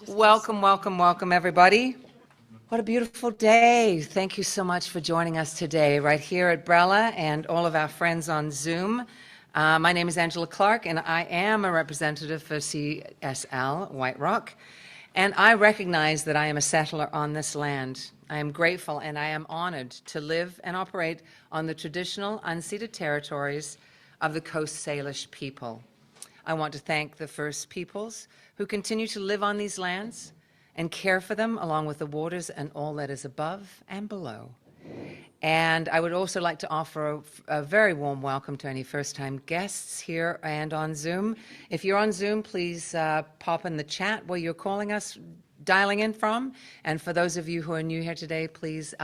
Welcome, welcome, welcome, everybody. What a beautiful day. Thank you so much for joining us today right here at Brella and all of our friends on Zoom. My name is Angela Clark, and I am a representative for CSL White Rock. And I recognize that I am a settler on this land. I am grateful and I am honored to live and operate on the traditional unceded territories of the Coast Salish people. I want to thank the First Peoples who continue to live on these lands and care for them along with the waters and all that is above and below. And I would also like to offer a very warm welcome to any first-time guests here and on Zoom. If you're on Zoom, please pop in the chat where you're calling us, dialing in from. And for those of you who are new here today, please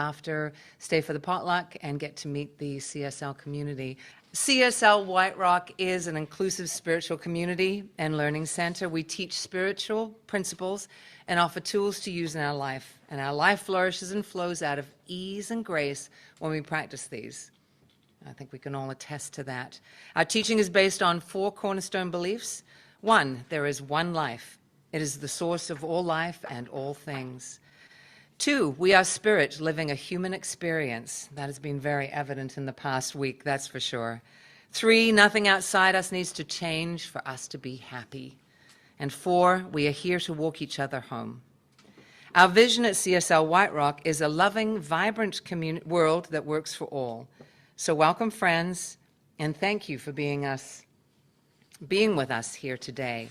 stay for the potluck and get to meet the CSL community. CSL White Rock is an inclusive spiritual community and learning center. We teach spiritual principles and offer tools to use in our life. And our life flourishes and flows out of ease and grace when we practice these. I think we can all attest to that. Our teaching is based on 4 cornerstone beliefs. 1, there is one life. It is the source of all life and all things. 2, we are spirit living a human experience. That has been very evident in the past week, that's for sure. 3, nothing outside us needs to change for us to be happy. And 4, we are here to walk each other home. Our vision at CSL White Rock is a loving, vibrant world that works for all. So welcome, friends, and thank you for being with us here today.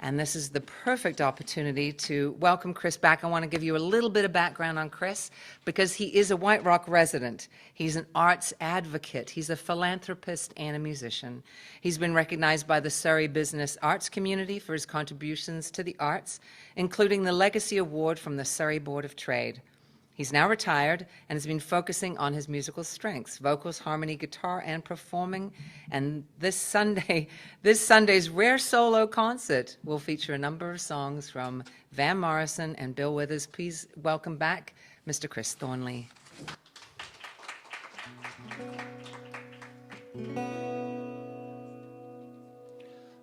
And this is the perfect opportunity to welcome Chris back. I want to give you a little bit of background on Chris because he is a White Rock resident. He's an arts advocate. He's a philanthropist and a musician. He's been recognized by the Surrey business arts community for his contributions to the arts, including the Legacy Award from the Surrey Board of Trade. He's now retired and has been focusing on his musical strengths, vocals, harmony, guitar, and performing. And this Sunday's rare solo concert will feature a number of songs from Van Morrison and Bill Withers. Please welcome back Mr. Chris Thornley.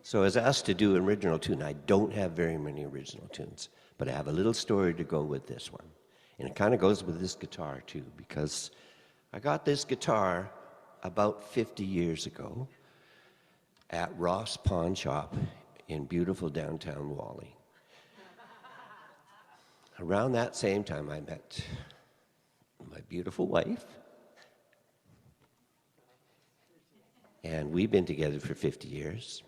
So I was asked to do an original tune. I don't have very many original tunes, but I have a little story to go with this one. And it kind of goes with this guitar, too, because I got this guitar about 50 years ago at Ross Pawn Shop in beautiful downtown Wally. Around that same time, I met my beautiful wife, and we've been together for 50 years.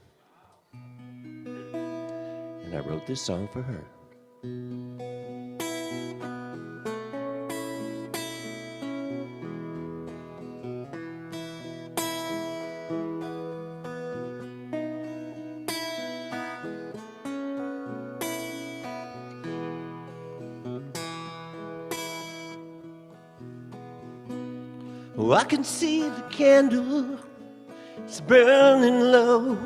And I wrote this song for her. Oh, I can see the candle, it's burning low.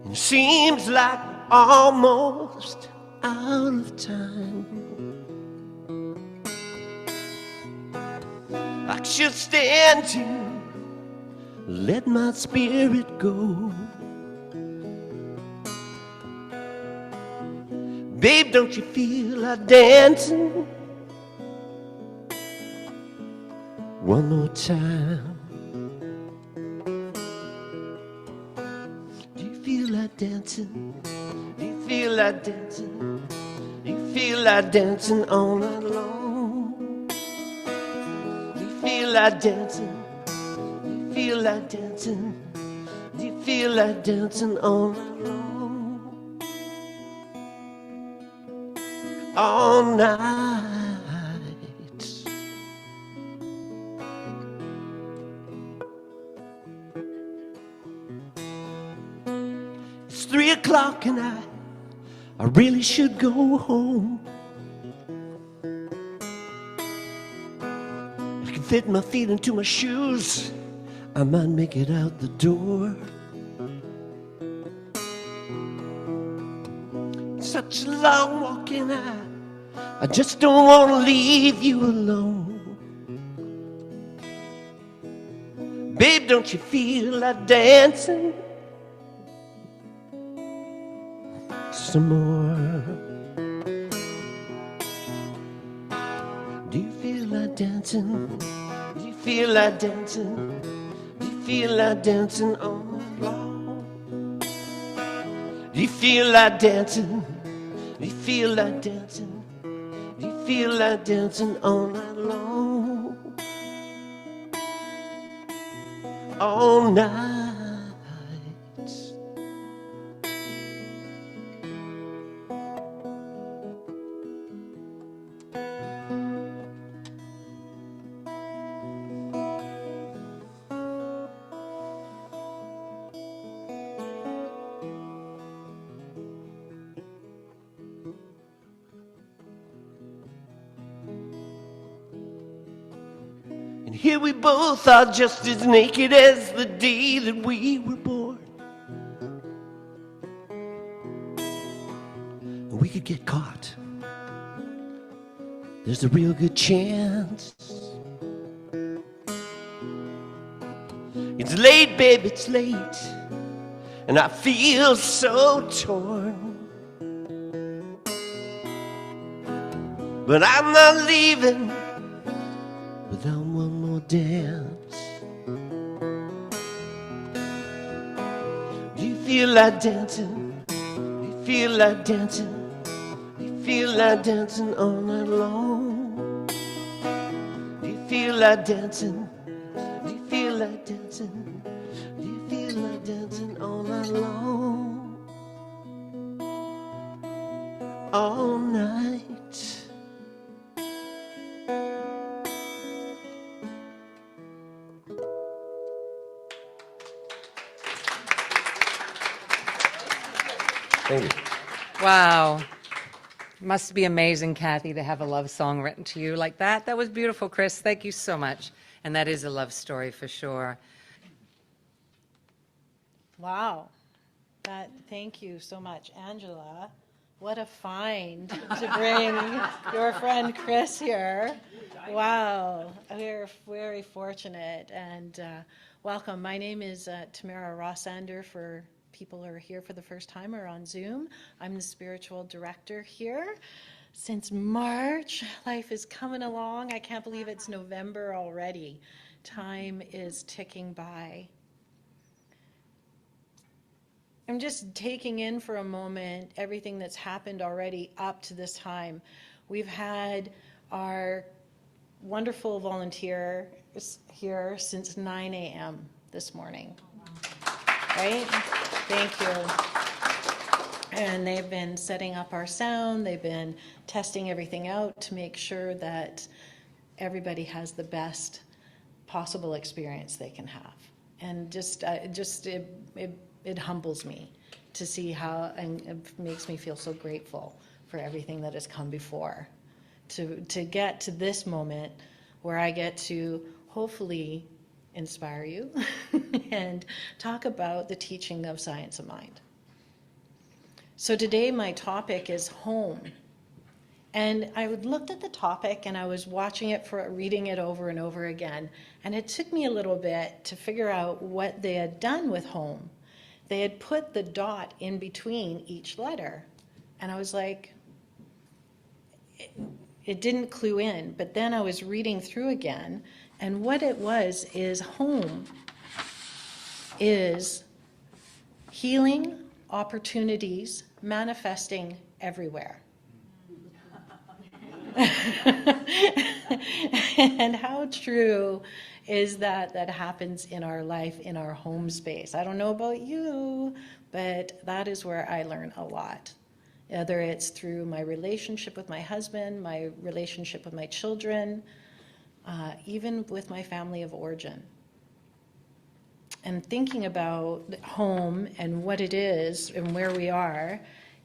It seems like we're almost out of time. I should stand to let my spirit go. Babe, don't you feel like dancing one more time? Do you feel like dancing? Do you feel like dancing? Do you feel like dancing all night long? Do you feel like dancing? Do you feel like dancing? Do you feel like dancing all night long? All night. It's 3 o'clock and I really should go home. I can fit my feet into my shoes, I might make it out the door. Such a long walk and I just don't want to leave you alone. Babe, don't you feel like dancing some more. Do you feel like dancing? Do you feel like dancing? Do you feel like dancing on the floor? Do you feel like dancing? Do you feel like dancing? Do you feel like dancing all night long? All night. And here we both are just as naked as the day that we were born. And we could get caught. There's a real good chance. It's late, babe, it's late. And I feel so torn. But I'm not leaving without one more dance. Do you feel like dancing? Do you feel like dancing? Do you feel like dancing all night long? Do you feel like dancing? Do you feel like dancing? Do you feel like dancing all night long? All night. Thank you. Wow. Must be amazing, Kathy, to have a love song written to you like that. That was beautiful, Chris. Thank you so much. And that is a love story for sure. Wow. Thank you so much, Angela. What a find to bring your friend Chris here. Wow. We're very fortunate. And welcome. My name is Tamara Rossander for people who are here for the first time or on Zoom. I'm the spiritual director here. Since March, life is coming along. I can't believe it's November already. Time is ticking by. I'm just taking in for a moment everything that's happened already up to this time. We've had our wonderful volunteers here since 9 a.m. this morning. Right? Thank you. And they've been setting up our sound. They've been testing everything out to make sure that everybody has the best possible experience they can have. And it humbles me to see how, and it makes me feel so grateful for everything that has come before. To get to this moment where I get to hopefully inspire you and talk about the teaching of science of mind. So today my topic is home. And I looked at the topic and I was reading it over and over again. And it took me a little bit to figure out what they had done with home. They had put the dot in between each letter. And I was like, it didn't clue in. But then I was reading through again. And what it was is home is healing opportunities manifesting everywhere. And how true is that happens in our life, in our home space? I don't know about you, but that is where I learn a lot. Whether it's through my relationship with my husband, my relationship with my children, even with my family of origin. And thinking about home and what it is and where we are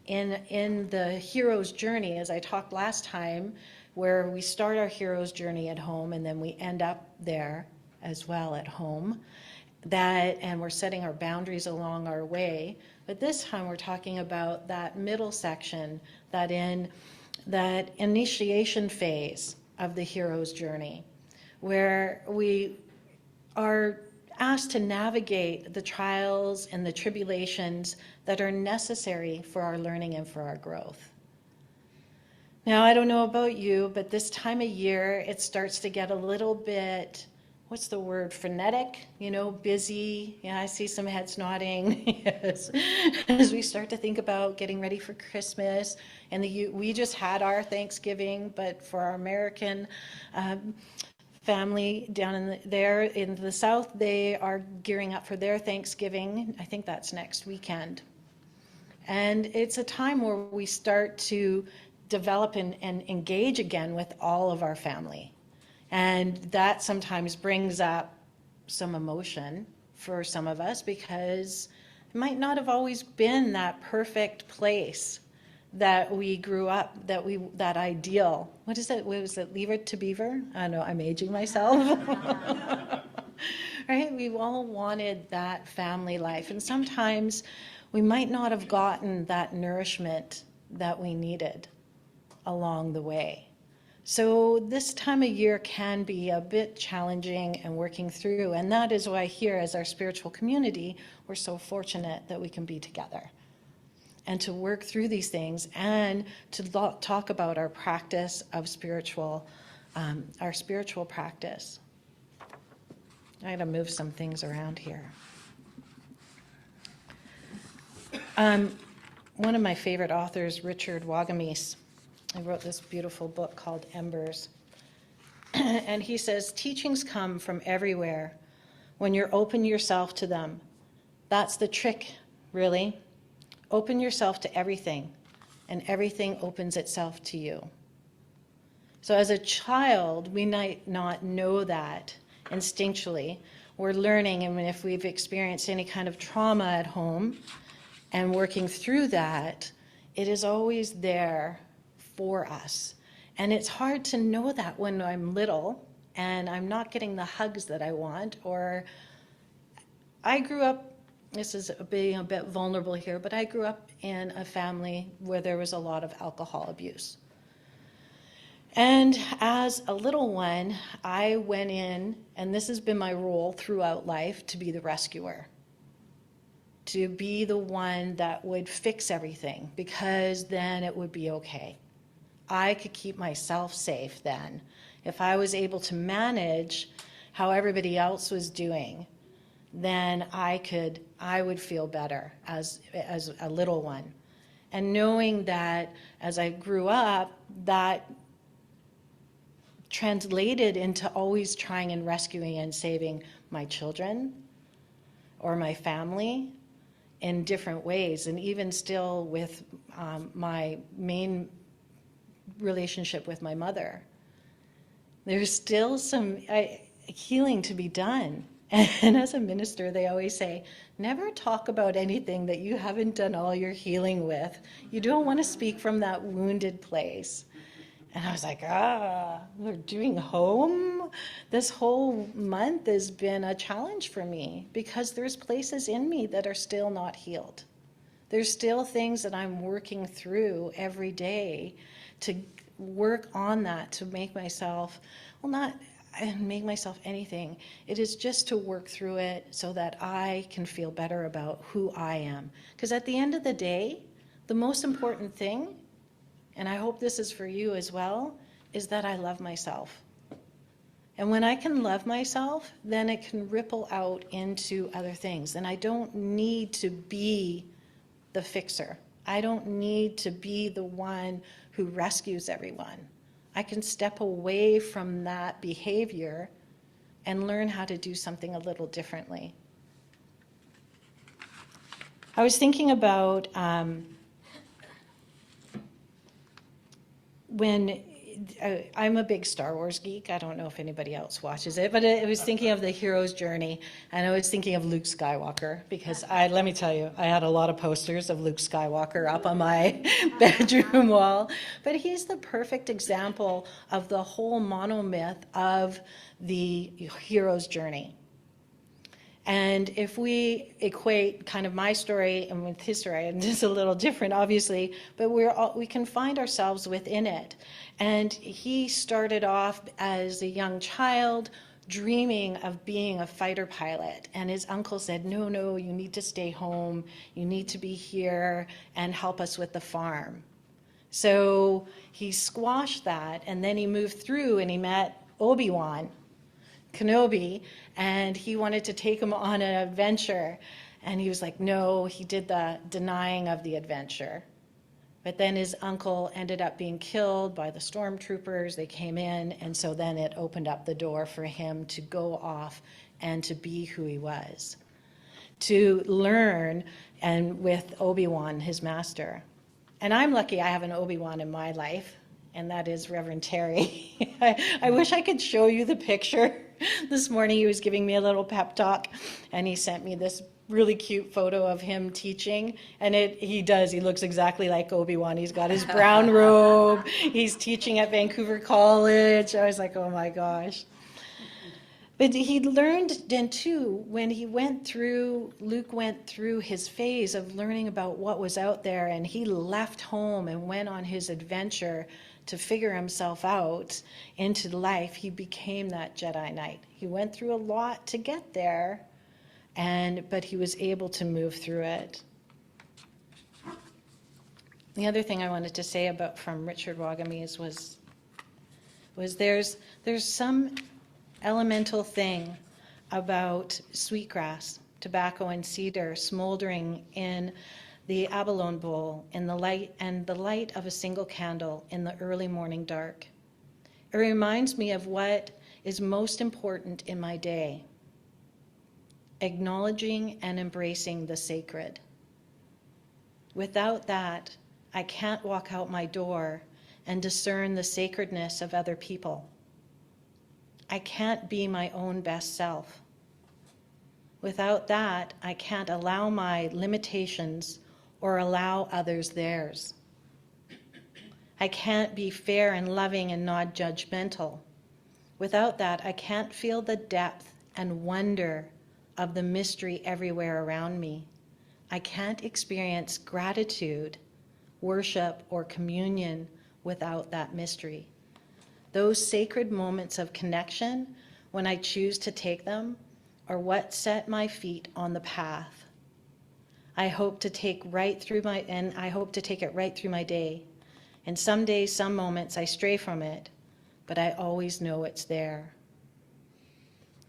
in the hero's journey, as I talked last time, where we start our hero's journey at home and then we end up there as well at home, and we're setting our boundaries along our way. But this time we're talking about that middle section, that initiation phase of the hero's journey, where we are asked to navigate the trials and the tribulations that are necessary for our learning and for our growth. Now, I don't know about you, but this time of year, it starts to get a little bit, what's the word, frenetic, busy. Yeah, I see some heads nodding. Yes. As we start to think about getting ready for Christmas. And we just had our Thanksgiving, but for our American family down there in the South, they are gearing up for their Thanksgiving. I think that's next weekend. And it's a time where we start to develop and engage again with all of our family. And that sometimes brings up some emotion for some of us because it might not have always been that perfect place that we grew up, that ideal. What is it? What was it? Leave it to Beaver? I know, I'm aging myself. Right? We've all wanted that family life. And sometimes we might not have gotten that nourishment that we needed along the way. So this time of year can be a bit challenging and working through. And that is why here as our spiritual community, we're so fortunate that we can be together and to work through these things and to talk about our practice of our spiritual practice. I gotta move some things around here. One of my favorite authors, Richard Wagamese, he wrote this beautiful book called Embers. And he says, teachings come from everywhere when you're open yourself to them. That's the trick, really. Open yourself to everything, and everything opens itself to you. So as a child, we might not know that instinctually. We're learning, and if we've experienced any kind of trauma at home and working through that, it is always there for us. And it's hard to know that when I'm little and I'm not getting the hugs that I want, or I grew up, this is being a bit vulnerable here, but I grew up in a family where there was a lot of alcohol abuse. And as a little one, I went in, and this has been my role throughout life, to be the rescuer, to be the one that would fix everything, because then it would be okay. I could keep myself safe then. If I was able to manage how everybody else was doing, then I would feel better as a little one. And knowing that as I grew up, that translated into always trying and rescuing and saving my children or my family in different ways. And even still with my main relationship with my mother, there's still some healing to be done. And as a minister, they always say, never talk about anything that you haven't done all your healing with. You don't want to speak from that wounded place. And I was like, we're doing home? This whole month has been a challenge for me because there's places in me that are still not healed. There's still things that I'm working through every day to work on that, to make myself, not make myself anything. It is just to work through it so that I can feel better about who I am. Because at the end of the day, the most important thing, and I hope this is for you as well, is that I love myself. And when I can love myself, then it can ripple out into other things. And I don't need to be the fixer. I don't need to be the one who rescues everyone. I can step away from that behavior and learn how to do something a little differently. I was thinking about when I'm a big Star Wars geek. I don't know if anybody else watches it, but I was thinking of the hero's journey, and I was thinking of Luke Skywalker, because let me tell you, I had a lot of posters of Luke Skywalker up on my bedroom wall, but he's the perfect example of the whole monomyth of the hero's journey. And if we equate kind of my story and with his story, and it's a little different, obviously, but we can find ourselves within it. And he started off as a young child dreaming of being a fighter pilot. And his uncle said, no, no, you need to stay home. You need to be here and help us with the farm. So he squashed that, and then he moved through and he met Obi-Wan Kenobi, and he wanted to take him on an adventure. And he was like, no, he did the denying of the adventure. But then his uncle ended up being killed by the stormtroopers. They came in, and so then it opened up the door for him to go off and to be who he was, to learn, and with Obi-Wan, his master. And I'm lucky I have an Obi-Wan in my life, and that is Reverend Terry. I wish I could show you the picture. This morning he was giving me a little pep talk, and he sent me this really cute photo of him teaching, and he looks exactly like Obi-Wan. He's got his brown robe, he's teaching at Vancouver College. I was like, oh my gosh. But he learned then too, when Luke went through his phase of learning about what was out there, and he left home and went on his adventure to figure himself out into life, he became that Jedi Knight. He went through a lot to get there, but he was able to move through it. The other thing I wanted to say about from Richard Wagamese was there's some elemental thing about sweetgrass, tobacco, and cedar smoldering in the abalone bowl in the light of a single candle in the early morning dark. It reminds me of what is most important in my day: acknowledging and embracing the sacred. Without that, I can't walk out my door and discern the sacredness of other people. I can't be my own best self. Without that, I can't allow my limitations or allow others theirs. I can't be fair and loving and not judgmental. Without that, I can't feel the depth and wonder of the mystery everywhere around me. I can't experience gratitude, worship, or communion without that mystery. Those sacred moments of connection, when I choose to take them, are what set my feet on the path. I hope to take it right through my day. And some days, some moments, I stray from it, but I always know it's there.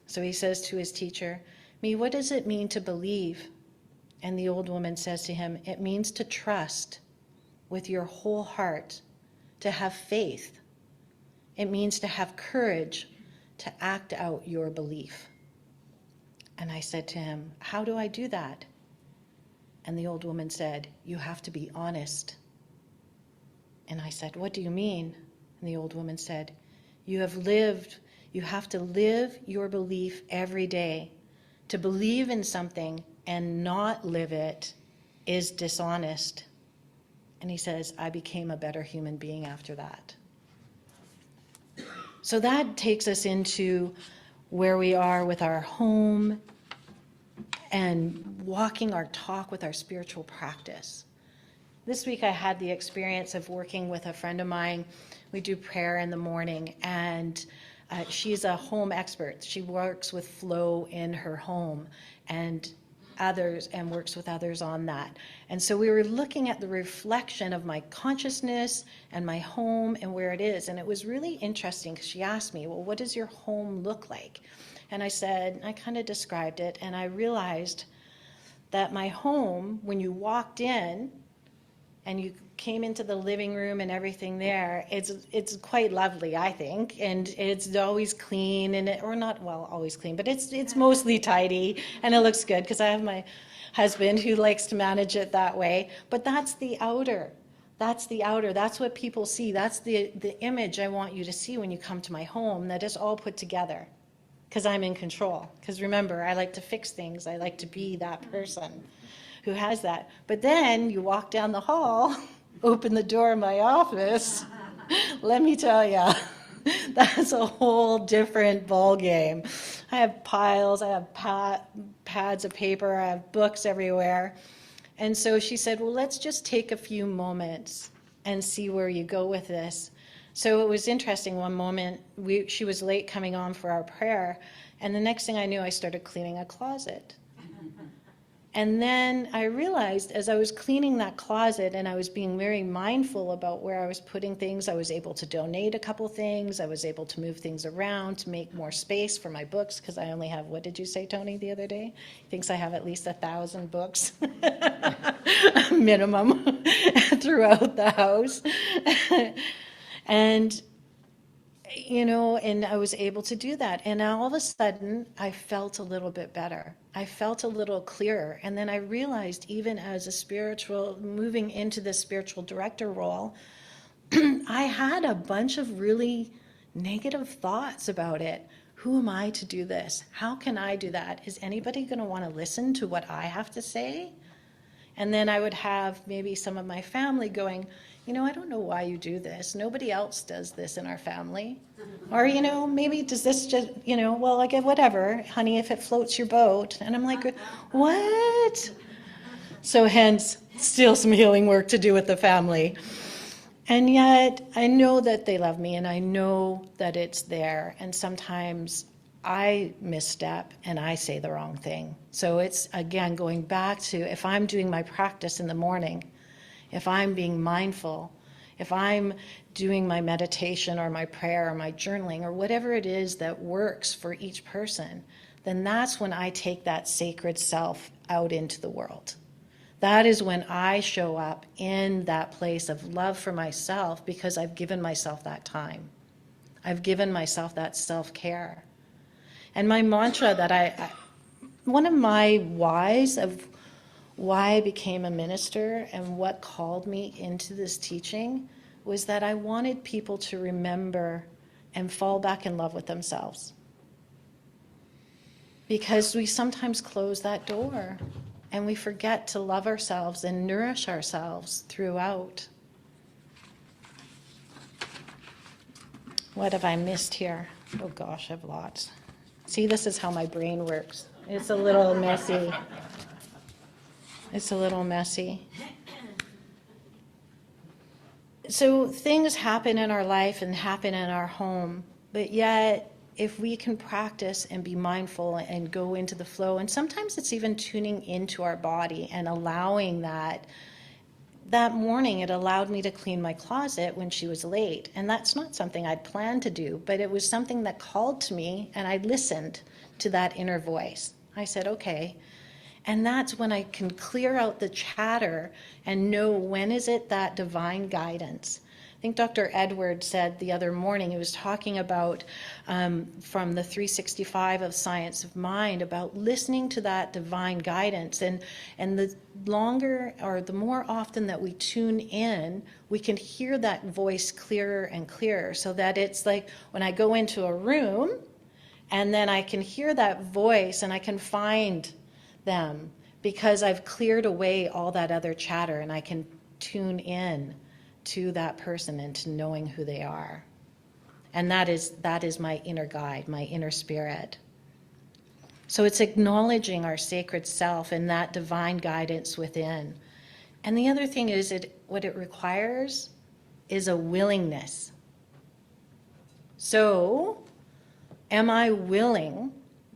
So he says to his teacher, "Me, what does it mean to believe?" And the old woman says to him, "It means to trust with your whole heart, to have faith. It means to have courage to act out your belief." And I said to him, "How do I do that?" And the old woman said, "You have to be honest." And I said, "What do you mean?" And the old woman said, you have to live your belief every day. To believe in something and not live it is dishonest. And he says, I became a better human being after that. So that takes us into where we are with our home and walking our talk with our spiritual practice. This week I had the experience of working with a friend of mine. We do prayer in the morning, and she's a home expert. She works with flow in her home and works with others on that. And so we were looking at the reflection of my consciousness and my home and where it is. And it was really interesting because she asked me, well, what does your home look like? And I said, I kind of described it, and I realized that my home, when you walked in and you came into the living room and everything there, it's quite lovely, I think, and it's always clean, always clean, but it's mostly tidy, and it looks good because I have my husband who likes to manage it that way. But that's the outer. That's the outer. That's what people see. That's the image I want you to see when you come to my home, that is all put together because I'm in control. Because remember, I like to fix things. I like to be that person who has that. But then you walk down the hall, open the door of my office, let me tell you, that's a whole different ball game. I have piles, I have pads of paper, I have books everywhere. And so she said, well, let's just take a few moments and see where you go with this. So it was interesting. One moment, she was late coming on for our prayer, and the next thing I knew, I started cleaning a closet. And then I realized as I was cleaning that closet and I was being very mindful about where I was putting things, I was able to donate a couple things. I was able to move things around to make more space for my books, because I only have, what did you say, Tony, the other day? He thinks I have at least 1,000 books minimum throughout the house. And and I was able to do that. And all of a sudden, I felt a little bit better. I felt a little clearer. And then I realized, even as moving into the spiritual director role, I had a bunch of really negative thoughts about it. Who am I to do this? How can I do that? Is anybody going to want to listen to what I have to say? And then I would have maybe some of my family going, I don't know why you do this. Nobody else does this in our family. Or, maybe does this just, well, I get whatever, honey, if it floats your boat. And I'm like, what? So hence, still some healing work to do with the family. And yet, I know that they love me, and I know that it's there. And sometimes I misstep and I say the wrong thing. So it's, again, going back to, if I'm doing my practice in the morning, if I'm being mindful, if I'm doing my meditation or my prayer or my journaling or whatever it is that works for each person, then that's when I take that sacred self out into the world. That is when I show up in that place of love for myself, because I've given myself that time. I've given myself that self-care. And my mantra that one of my whys of why I became a minister and what called me into this teaching was that I wanted people to remember and fall back in love with themselves. Because we sometimes close that door and we forget to love ourselves and nourish ourselves throughout. What have I missed here? Oh gosh, I've lots. See, this is how my brain works. It's a little messy. It's a little messy. So things happen in our life and happen in our home, but yet if we can practice and be mindful and go into the flow, and sometimes it's even tuning into our body and allowing that. That morning, it allowed me to clean my closet when she was late, and that's not something I'd planned to do, but it was something that called to me, and I listened to that inner voice. I said, okay. And that's when I can clear out the chatter and know when is it that divine guidance. I think Dr. Edwards said the other morning, he was talking about from the 365 of Science of Mind, about listening to that divine guidance. And the longer or the more often that we tune in, we can hear that voice clearer and clearer, so that it's like when I go into a room and then I can hear that voice and I can find them, because I've cleared away all that other chatter, and I can tune in to that person and to knowing who they are. And that is my inner guide, my inner spirit. So it's acknowledging our sacred self and that divine guidance within. And the other thing is, what it requires is a willingness. So, am I willing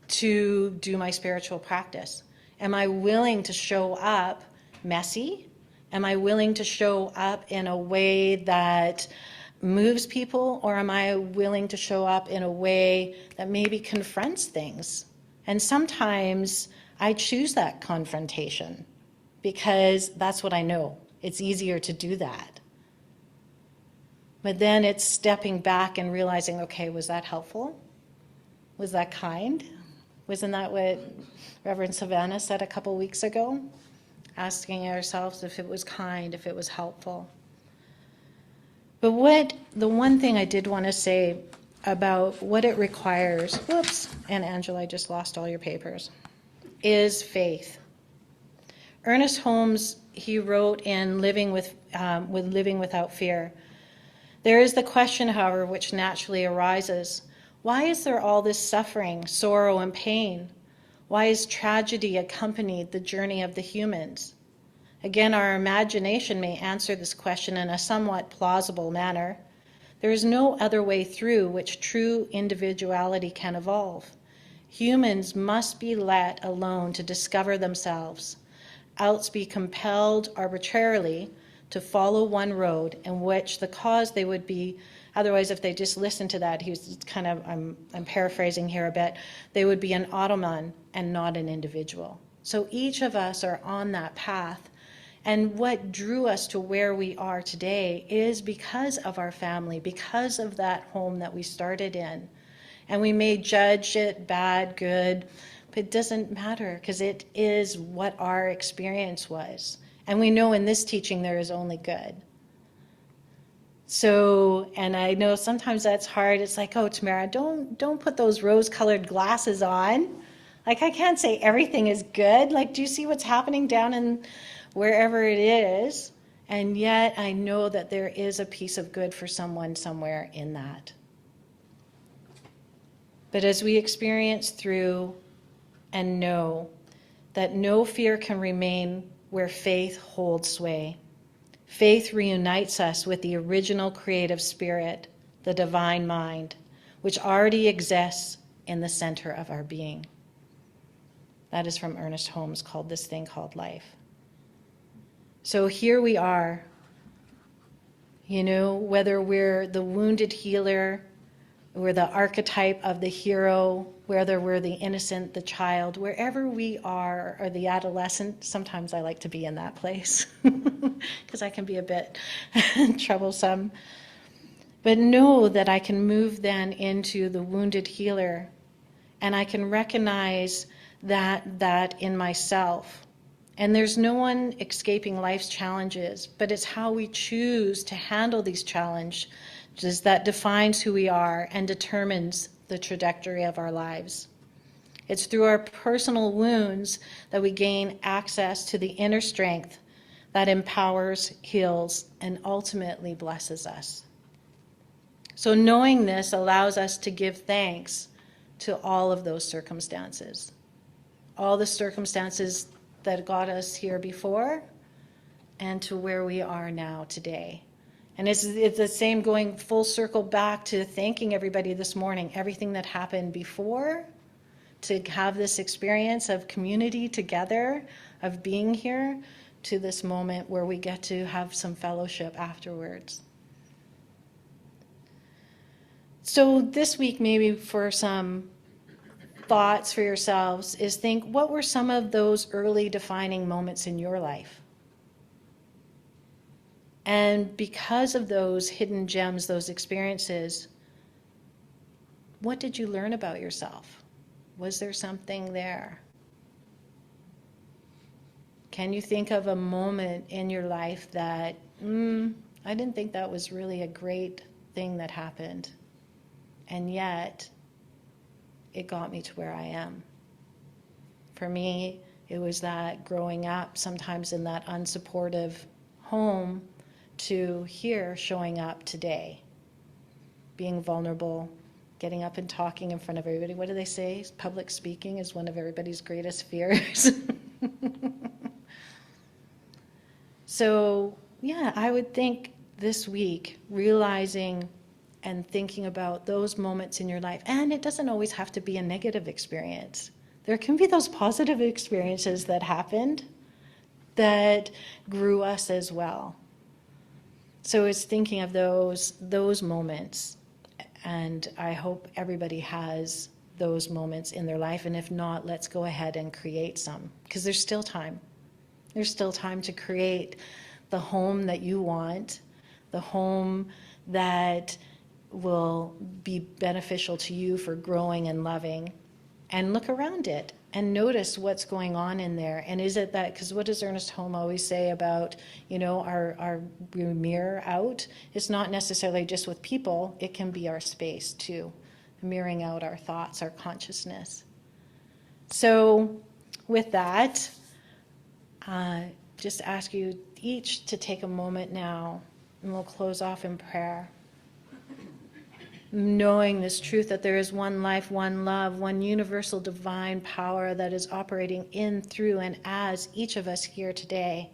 to do my spiritual practice? Am I willing to show up messy? Am I willing to show up in a way that moves people? Or am I willing to show up in a way that maybe confronts things? And sometimes I choose that confrontation because that's what I know. It's easier to do that. But then it's stepping back and realizing, okay, was that helpful? Was that kind? Wasn't that what Reverend Savannah said a couple weeks ago? Asking ourselves if it was kind, if it was helpful. But the one thing I did want to say about what it requires, whoops, and Angela, I just lost all your papers, is faith. Ernest Holmes, he wrote in Living Without Fear, there is the question, however, which naturally arises. Why is there all this suffering, sorrow, and pain? Why is tragedy accompanied the journey of the humans? Again, our imagination may answer this question in a somewhat plausible manner. There is no other way through which true individuality can evolve. Humans must be let alone to discover themselves, else be compelled arbitrarily to follow one road in which the cause they would be, otherwise if they just listened to that, he was kind of, I'm paraphrasing here a bit, they would be an automaton and not an individual. So each of us are on that path. And what drew us to where we are today is because of our family, because of that home that we started in. And we may judge it bad, good, but it doesn't matter because it is what our experience was. And we know in this teaching there is only good. So, and I know sometimes that's hard. It's like, oh, Tamara, don't put those rose-colored glasses on. Like, I can't say everything is good. Like, do you see what's happening down in wherever it is? And yet I know that there is a piece of good for someone somewhere in that. But as we experience through and know that no fear can remain where faith holds sway. Faith reunites us with the original creative spirit, the divine mind, which already exists in the center of our being. That is from Ernest Holmes, called This Thing Called Life. So here we are, whether we're the wounded healer, we're the archetype of the hero, whether we're the innocent, the child, wherever we are, or the adolescent. Sometimes I like to be in that place because I can be a bit troublesome. But know that I can move then into the wounded healer, and I can recognize that in myself. And there's no one escaping life's challenges, but it's how we choose to handle these challenges that defines who we are and determines the trajectory of our lives. It's through our personal wounds that we gain access to the inner strength that empowers, heals, and ultimately blesses us. So knowing this allows us to give thanks to all of those circumstances. All the circumstances that got us here before and to where we are now today. And it's the same, going full circle back to thanking everybody this morning, everything that happened before, to have this experience of community together, of being here, to this moment where we get to have some fellowship afterwards. So this week, maybe for some thoughts for yourselves, is think, what were some of those early defining moments in your life? And because of those hidden gems, those experiences, what did you learn about yourself? Was there something there? Can you think of a moment in your life that, I didn't think that was really a great thing that happened, and yet it got me to where I am? For me, it was that growing up sometimes in that unsupportive home, to here showing up today, being vulnerable, getting up and talking in front of everybody. What do they say? Public speaking is one of everybody's greatest fears. So, yeah, I would think this week, realizing and thinking about those moments in your life. And it doesn't always have to be a negative experience. There can be those positive experiences that happened that grew us as well. So it's thinking of those moments, and I hope everybody has those moments in their life, and if not, let's go ahead and create some, because there's still time. There's still time to create the home that you want, the home that will be beneficial to you for growing and loving, and look around it and notice what's going on in there. And is it that, because what does Ernest H.O.M.E always say about, our mirror out? It's not necessarily just with people, it can be our space too, mirroring out our thoughts, our consciousness. So with that, just ask you each to take a moment now, and we'll close off in prayer. Knowing this truth that there is one life, one love, one universal divine power that is operating in, through, and as each of us here today.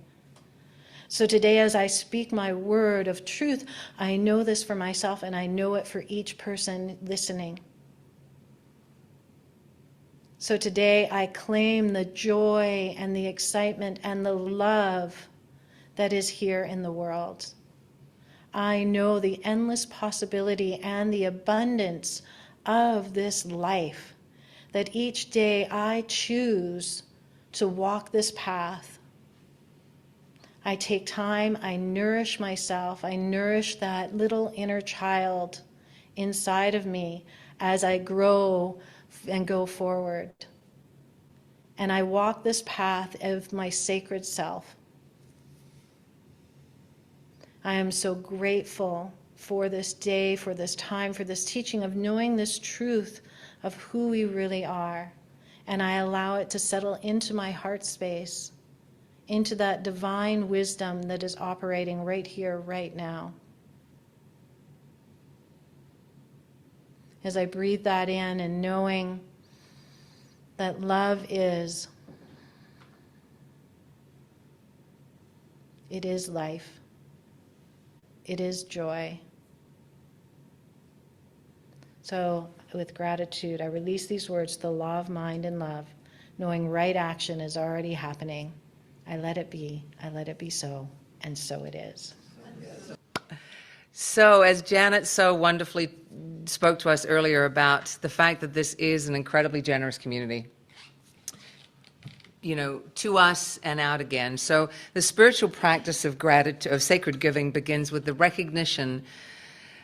So today, as I speak my word of truth, I know this for myself and I know it for each person listening. So today, I claim the joy and the excitement and the love that is here in the world. I know the endless possibility and the abundance of this life, that each day I choose to walk this path. I take time, I nourish myself, I nourish that little inner child inside of me as I grow and go forward. And I walk this path of my sacred self. I am so grateful for this day, for this time, for this teaching of knowing this truth of who we really are. And I allow it to settle into my heart space, into that divine wisdom that is operating right here, right now. As I breathe that in and knowing that love is, it is life, it is joy. So with gratitude, I release these words, the law of mind and love, knowing right action is already happening. I let it be so, and so it is. So, as Janet so wonderfully spoke to us earlier about the fact that this is an incredibly generous community, you know, to us and out again. So, the spiritual practice of gratitude, of sacred giving, begins with the recognition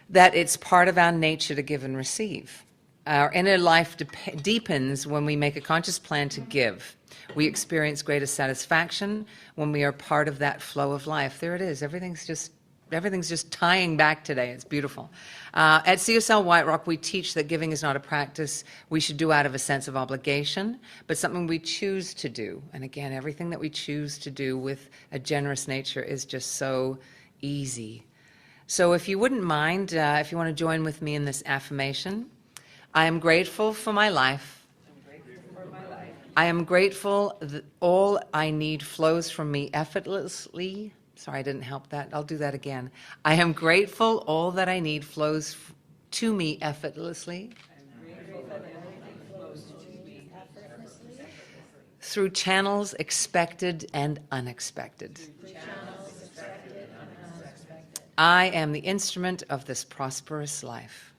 that it's part of our nature to give and receive. Our inner life deepens when we make a conscious plan to give. We experience greater satisfaction when we are part of that flow of life. There it is. Everything's just tying back today. It's beautiful. At CSL White Rock, we teach that giving is not a practice we should do out of a sense of obligation, but something we choose to do. And again, everything that we choose to do with a generous nature is just so easy. So if you wouldn't mind, if you want to join with me in this affirmation, I am grateful for my life. I am grateful that all I need flows from me effortlessly. Sorry, I didn't help that. I'll do that again. I am grateful all that I need flows to me effortlessly. Through channels expected and unexpected. I am the instrument of this prosperous life.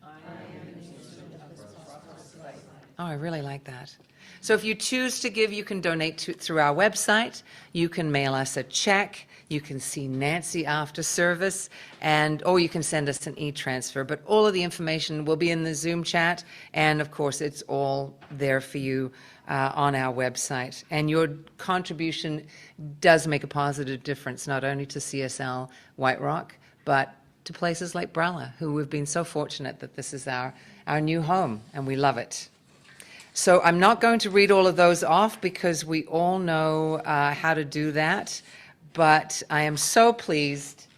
Oh, I really like that. So if you choose to give, you can donate through our website. You can mail us a check. You can see Nancy after service, or you can send us an e-transfer. But all of the information will be in the Zoom chat, and of course, it's all there for you on our website. And your contribution does make a positive difference, not only to CSL White Rock, but to places like Brella, who we've been so fortunate that this is our new home, and we love it. So I'm not going to read all of those off because we all know how to do that, but I am so pleased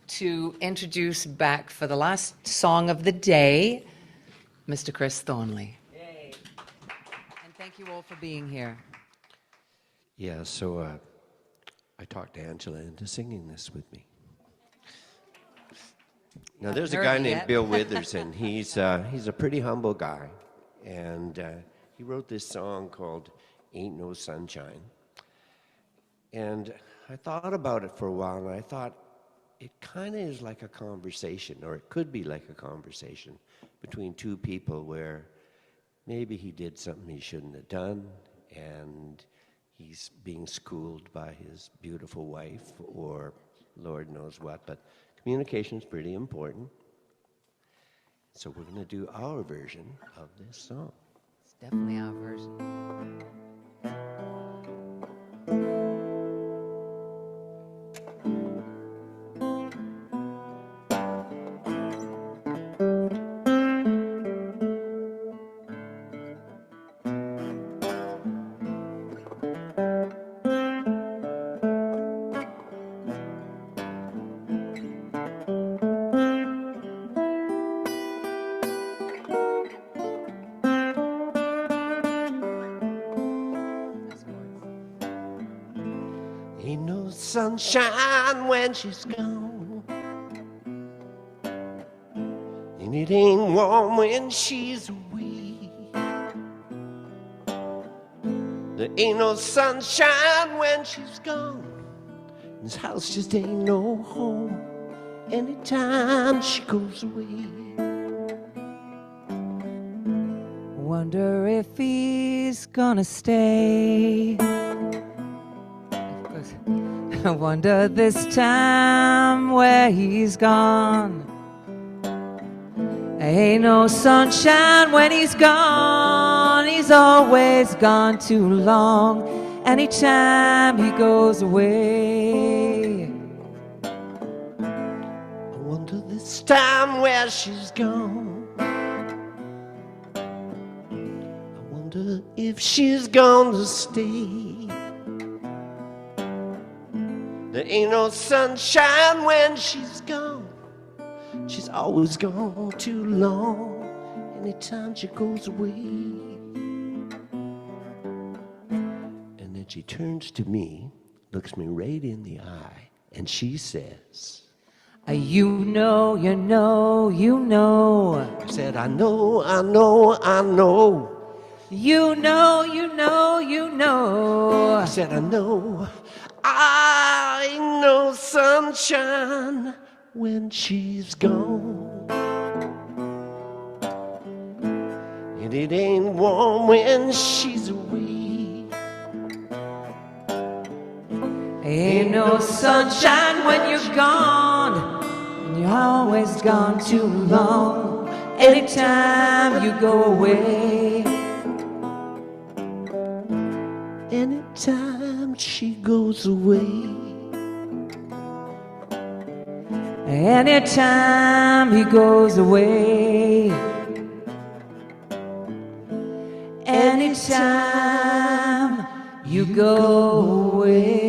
to introduce back for the last song of the day, Mr. Chris Thornley. Yay. And thank you all for being here. Yeah, so I talked Angela into singing this with me. Now, there's a guy named Bill Withers, and he's a pretty humble guy. And he wrote this song called Ain't No Sunshine. And I thought about it for a while, and I thought it kind of is like a conversation, or it could be like a conversation between two people where maybe he did something he shouldn't have done, and he's being schooled by his beautiful wife, or Lord knows what, but communication is pretty important. So we're going to do our version of this song. It's definitely our version. sunshine when she's gone. And it ain't warm when she's away. There ain't no sunshine when she's gone. This house just ain't no home anytime she goes away. Wonder if he's gonna stay. I wonder this time where he's gone. Ain't no sunshine when he's gone. He's always gone too long. Anytime he goes away. I wonder this time where she's gone. I wonder if she's gonna stay. There ain't no sunshine when she's gone. She's always gone too long. Anytime she goes away. And then she turns to me, looks me right in the eye, and she says, You know, you know, you know. I said, I know, I know, I know. You know, you know, you know. I said, I know sunshine when she's gone. And it ain't warm when she's away. Ain't no sunshine when you're gone. And you're always gone too long. Anytime you go away. Anytime she goes away. Anytime he goes away. Anytime you go away.